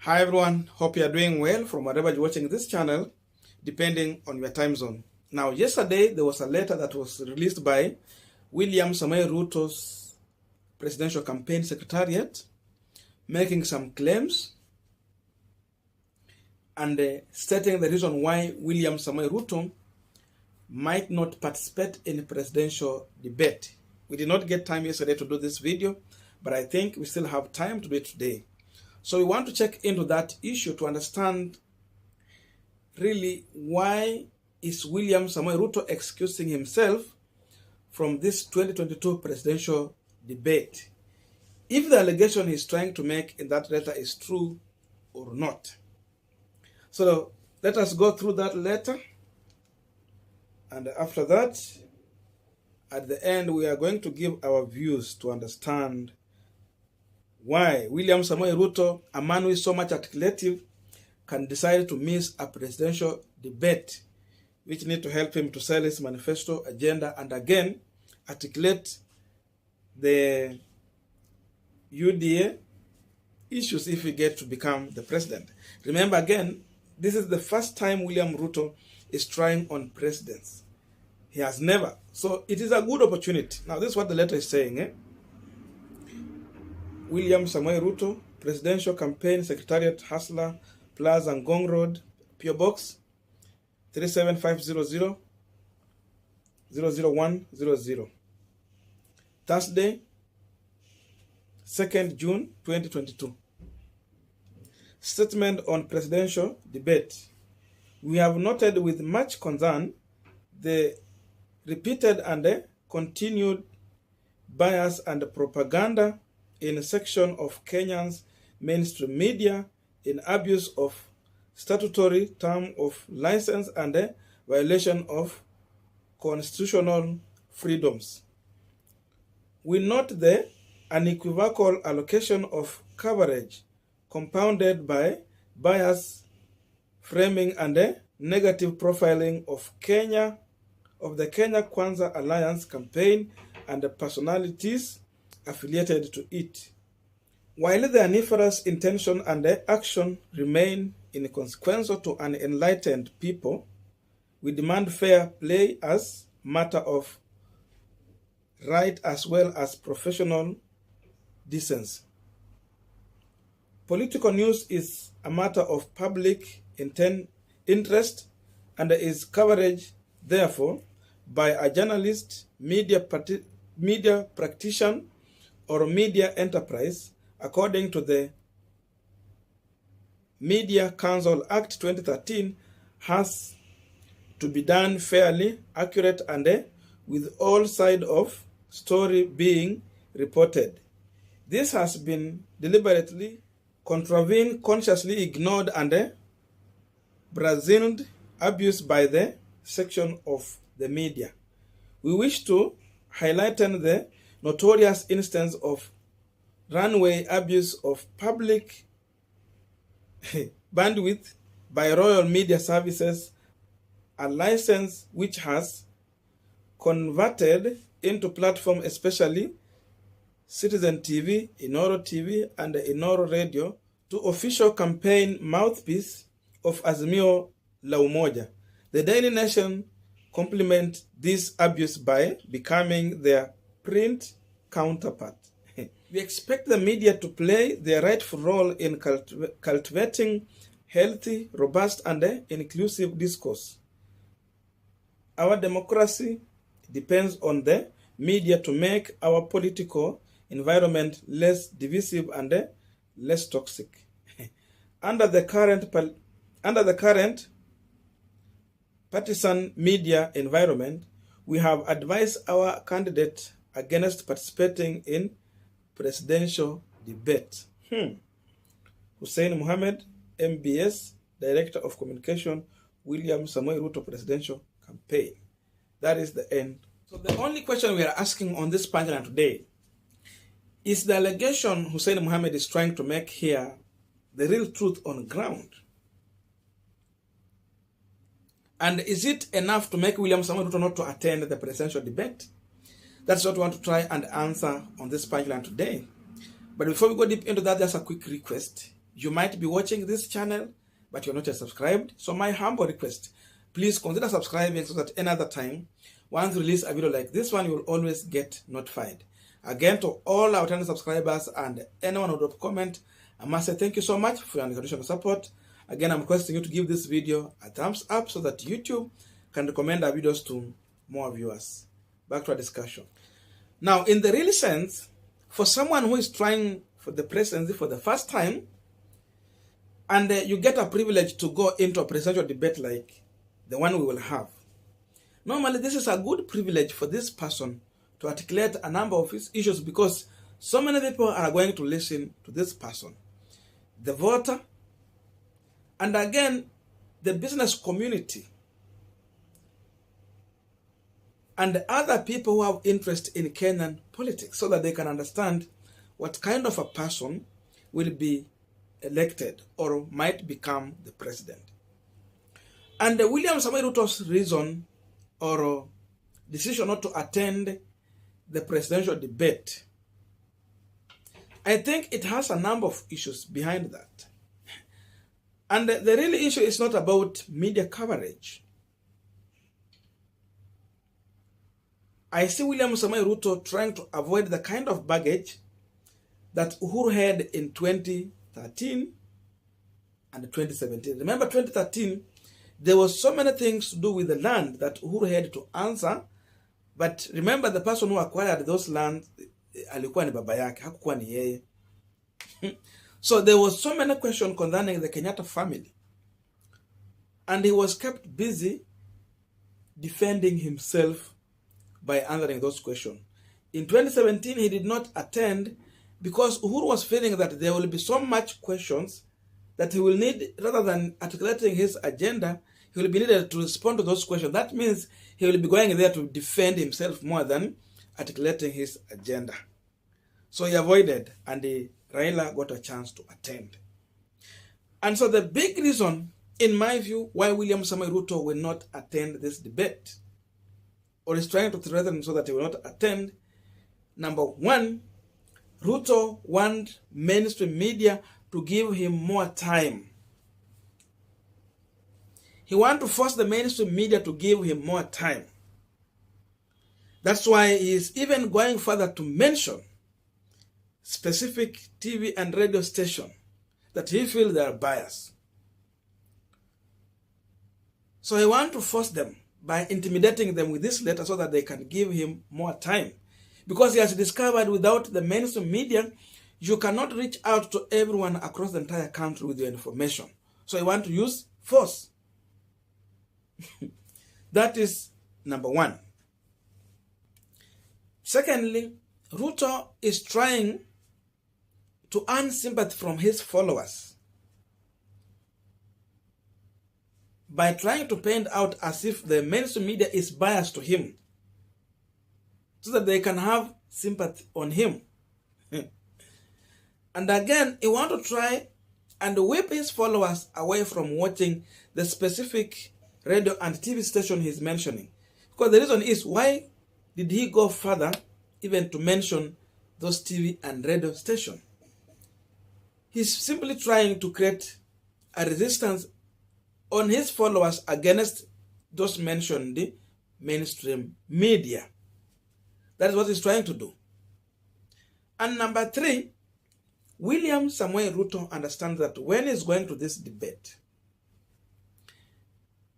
Hi everyone, hope you are doing well from wherever you're watching this channel, depending on your time zone. Now, yesterday there was a letter that was released by William Samoei Ruto's presidential campaign secretariat, making some claims and stating the reason why William Samoei Ruto might not participate in presidential debate. We did not get time yesterday to do this video, but I think we still have time to do it today. So we want to check into that issue to understand really why is William Samoei Ruto excusing himself from this 2022 presidential debate, if the allegation he's trying to make in that letter is true or not. So let us go through that letter, and after that, at the end, we are going to give our views to understand why William Samoei Ruto, a man who is so much articulative, can decide to miss a presidential debate, which need to help him to sell his manifesto agenda and again articulate the UDA issues if he gets to become the president. Remember again, this is the first time William Ruto is trying on presidents. He has never. So it is a good opportunity. Now this is what the letter is saying. William Samoei Ruto, Presidential Campaign Secretariat, Hustler, Plaza, Ngong Road, PO Box 37500 00100. Thursday, 2nd June 2022. Statement on presidential debate. We have noted with much concern the repeated and continued bias and propaganda in a section of Kenya's mainstream media in abuse of statutory term of license and a violation of constitutional freedoms. We note the unequivocal allocation of coverage compounded by bias framing and a negative profiling of the Kenya Kwanza Alliance campaign and the personalities affiliated to it. While the nefarious intention and the action remain inconsequential to an enlightened people, we demand fair play as matter of right as well as professional decency. Political news is a matter of public interest and is coverage, therefore, by a journalist, media practitioner, or media enterprise, according to the Media Council Act 2013, has to be done fairly, accurate, and with all sides of story being reported. This has been deliberately contravened, consciously ignored, and brazened abuse by the section of the media. We wish to highlight the notorious instance of runway abuse of public bandwidth by Royal Media Services, a license which has converted into platform, especially Citizen TV, Inoro TV, and Inoro Radio, to official campaign mouthpiece of Azimio la Umoja. The Daily Nation complement this abuse by becoming their print counterpart. We expect the media to play their rightful role in cultivating healthy, robust, and inclusive discourse. Our democracy depends on the media to make our political environment less divisive and less toxic. Under the current partisan media environment, we have advised our candidate against participating in presidential debate. Husain Mohamed, MBS, Director of Communication, William Samoei Ruto Presidential Campaign. That is the end. So the only question we are asking on this Punchline today is the allegation Husain Mohamed is trying to make here the real truth on ground? And is it enough to make William Samoei Ruto not to attend the presidential debate? That's what we want to try and answer on this Punchline today. But before we go deep into that, just a quick request. You might be watching this channel, but you're not yet subscribed. So my humble request, please consider subscribing so that another time, once we release a video like this one, you will always get notified. Again, to all our channel subscribers and anyone who drop comment, I must say thank you so much for your unconditional support. Again, I'm requesting you to give this video a thumbs up so that YouTube can recommend our videos to more viewers. Back to our discussion. Now, in the real sense, for someone who is trying for the presidency for the first time, and you get a privilege to go into a presidential debate like the one we will have, normally this is a good privilege for this person to articulate a number of his issues, because so many people are going to listen to this person. The voter, and again, the business community, and other people who have interest in Kenyan politics, so that they can understand what kind of a person will be elected or might become the president. And William Samoei Ruto's reason or decision not to attend the presidential debate, I think it has a number of issues behind that. And the real issue is not about media coverage. I see William Samoei Ruto trying to avoid the kind of baggage that Uhuru had in 2013 and 2017. Remember 2013, there was so many things to do with the land that Uhuru had to answer. But remember, the person who acquired those lands, alikuwa ni baba yake, hakukuwa ni yeye. So there was so many questions concerning the Kenyatta family. And he was kept busy defending himself by answering those questions. In 2017, he did not attend because Uhuru was feeling that there will be so much questions that he will need, rather than articulating his agenda, he will be needed to respond to those questions. That means he will be going there to defend himself more than articulating his agenda. So he avoided, and Raila got a chance to attend. And so the big reason, in my view, why William Samoei Ruto will not attend this debate, or is trying to threaten so that he will not attend, number one, Ruto wants mainstream media to give him more time. He wants to force the mainstream media to give him more time. That's why he is even going further to mention specific TV and radio stations that he feels they are biased. So he wants to force them by intimidating them with this letter so that they can give him more time. Because he has discovered without the mainstream media, you cannot reach out to everyone across the entire country with your information. So he wants to use force. That is number one. Secondly, Ruto is trying to earn sympathy from his followers by trying to paint out as if the mainstream media is biased to him, so that they can have sympathy on him. And again, he wants to try and whip his followers away from watching the specific radio and TV station he's mentioning. Because the reason is, why did he go further even to mention those TV and radio stations? He's simply trying to create a resistance on his followers against those mentioned mainstream media. That is what he's trying to do. And number three, William Samoei Ruto understands that when he's going to this debate,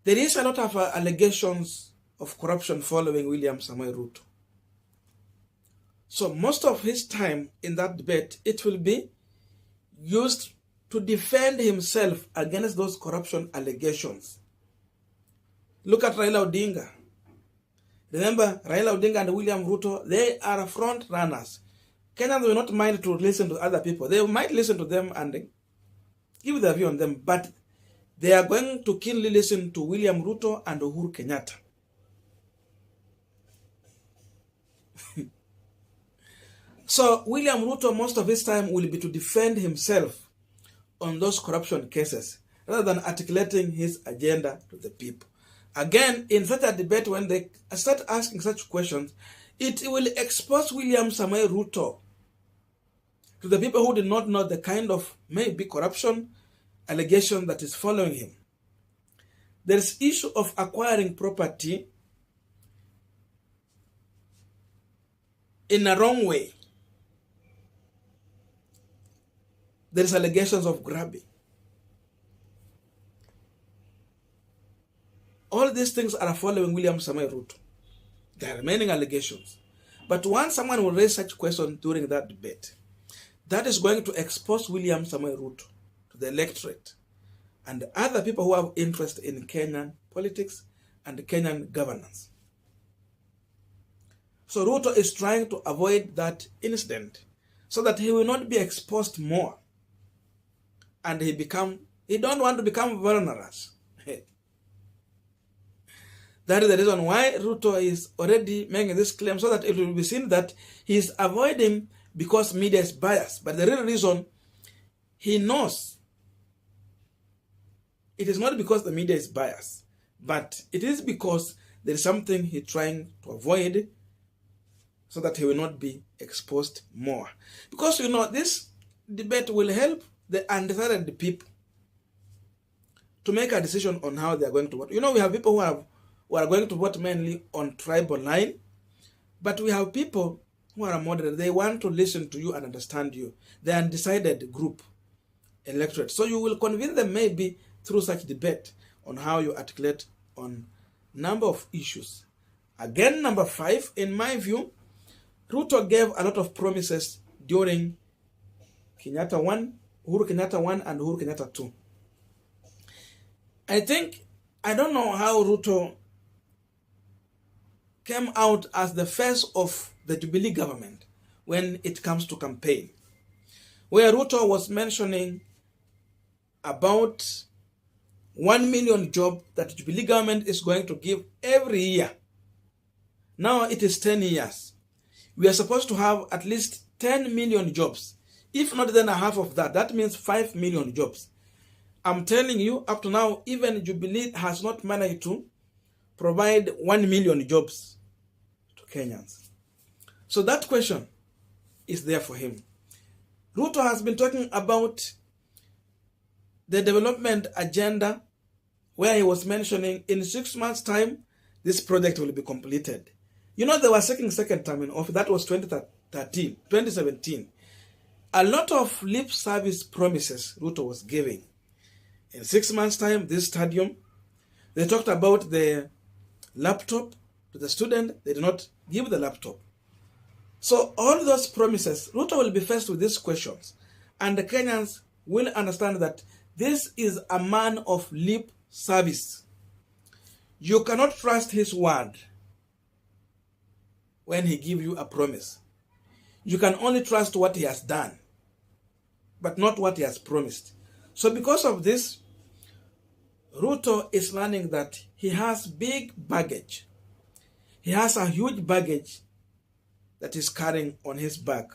there is a lot of allegations of corruption following William Samoei Ruto. So most of his time in that debate, it will be used to defend himself against those corruption allegations. Look at Raila Odinga. Remember, Raila Odinga and William Ruto, they are front runners. Kenyans will not mind to listen to other people. They might listen to them and give their view on them, but they are going to keenly listen to William Ruto and Uhuru Kenyatta. So William Ruto, most of his time will be to defend himself on those corruption cases, rather than articulating his agenda to the people. Again, in such a debate, when they start asking such questions, it will expose William Samoei Ruto To the people who did not know the kind of maybe corruption allegation that is following him, there is issue of acquiring property in a wrong way. There is allegations of grabbing. All these things are following William Samoei Ruto. There are remaining allegations. But once someone will raise such question during that debate, that is going to expose William Samoei Ruto to the electorate and other people who have interest in Kenyan politics and Kenyan governance. So Ruto is trying to avoid that incident so that he will not be exposed more. And he don't want to become vulnerable. That is the reason why Ruto is already making this claim, so that it will be seen that he is avoiding because media is biased. But the real reason, he knows it is not because the media is biased, but it is because there is something he's trying to avoid so that he will not be exposed more. Because, this debate will help the undecided people to make a decision on how they are going to vote. We have people who are going to vote mainly on tribal line, but we have people who are moderate. They want to listen to you and understand you. They are undecided group electorate. So you will convince them maybe through such debate on how you articulate on number of issues. Again, number 5, in my view, Ruto gave a lot of promises during Kenyatta 1, Uhuru Kenyatta 1 and Uhuru Kenyatta 2. I don't know how Ruto came out as the face of the Jubilee government when it comes to campaign, where Ruto was mentioning about 1 million job that Jubilee government is going to give every year. Now it is 10 years. We are supposed to have at least 10 million jobs. If not, then a half of that. That means 5 million jobs. I'm telling you, up to now, even Jubilee has not managed to provide 1 million jobs to Kenyans. So that question is there for him. Ruto has been talking about the development agenda, where he was mentioning in 6 months' time, this project will be completed. They were seeking second term in office. That was 2017. A lot of lip service promises Ruto was giving. In 6 months' time, this stadium, they talked about the laptop to the student. They did not give the laptop. So all those promises, Ruto will be faced with these questions. And the Kenyans will understand that this is a man of lip service. You cannot trust his word when he gives you a promise. You can only trust what he has done, but not what he has promised. So because of this, Ruto is learning that he has big baggage. He has a huge baggage that he's carrying on his back.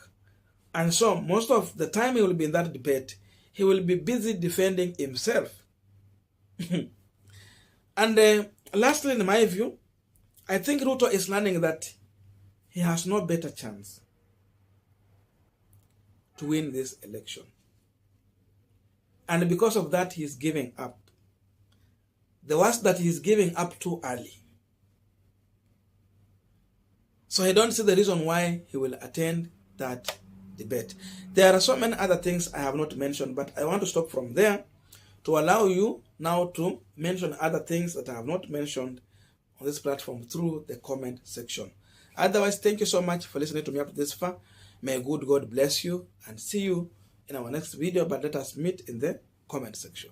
And so most of the time he will be in that debate, he will be busy defending himself. And lastly, in my view, I think Ruto is learning that he has no better chance to win this election. And because of that, he is giving up. The worst that he is giving up too early. So I don't see the reason why he will attend that debate. There are so many other things I have not mentioned, but I want to stop from there to allow you now to mention other things that I have not mentioned on this platform through the comment section. Otherwise, thank you so much for listening to me up to this far. May good God bless you and see you in our next video, but let us meet in the comment section.